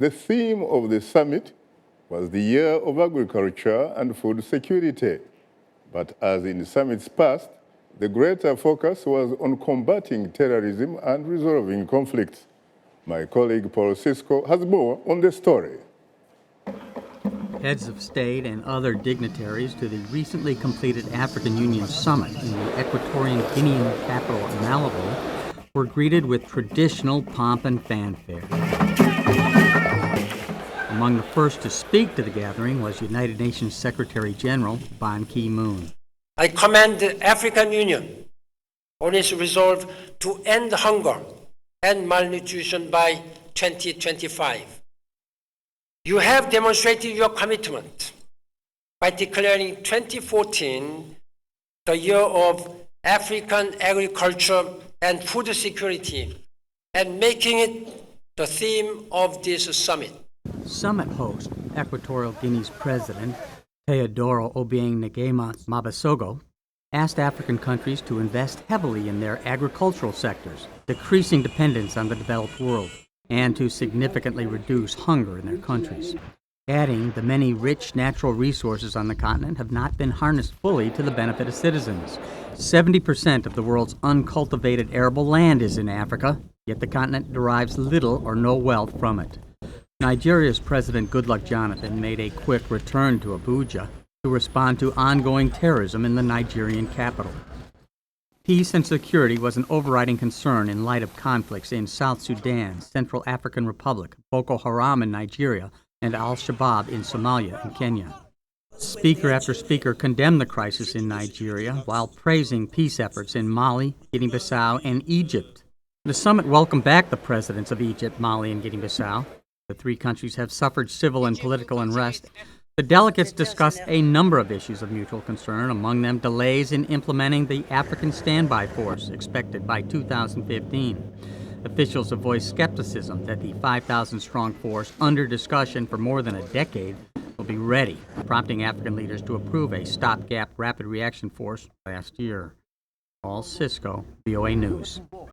The theme of the summit was the Year of Agriculture and Food Security. But as in summits past, the greater focus was on combating terrorism and resolving conflicts. My colleague Paul Sisco has more on the story. Heads of state and other dignitaries to the recently completed African Union Summit in the Equatorial Guinea capital, Malabo, were greeted with traditional pomp and fanfare. Among the first to speak to the gathering was United Nations Secretary General Ban Ki-moon. I commend the African Union on its resolve to end hunger and malnutrition by 2025. You have demonstrated your commitment by declaring 2014 the year of African agriculture and food security and making it the theme of this summit. Summit host, Equatorial Guinea's president, Teodoro Obiang Nguema Mabasogo, asked African countries to invest heavily in their agricultural sectors, decreasing dependence on the developed world, and to significantly reduce hunger in their countries, adding the many rich natural resources on the continent have not been harnessed fully to the benefit of citizens. 70% of the world's uncultivated arable land is in Africa, yet the continent derives little or no wealth from it. Nigeria's President Goodluck Jonathan made a quick return to Abuja to respond to ongoing terrorism in the Nigerian capital. Peace and security was an overriding concern in light of conflicts in South Sudan, Central African Republic, Boko Haram in Nigeria, and al-Shabaab in Somalia and Kenya. Speaker after speaker condemned the crisis in Nigeria while praising peace efforts in Mali, Guinea-Bissau, and Egypt. The summit welcomed back the presidents of Egypt, Mali, and Guinea-Bissau. The three countries have suffered civil and political unrest. The delegates discussed a number of issues of mutual concern, among them delays in implementing the African Standby Force expected by 2015. Officials have voiced skepticism that the 5,000-strong force, under discussion for more than a decade, will be ready, prompting African leaders to approve a stopgap rapid reaction force last year. Paul Sisco, VOA News.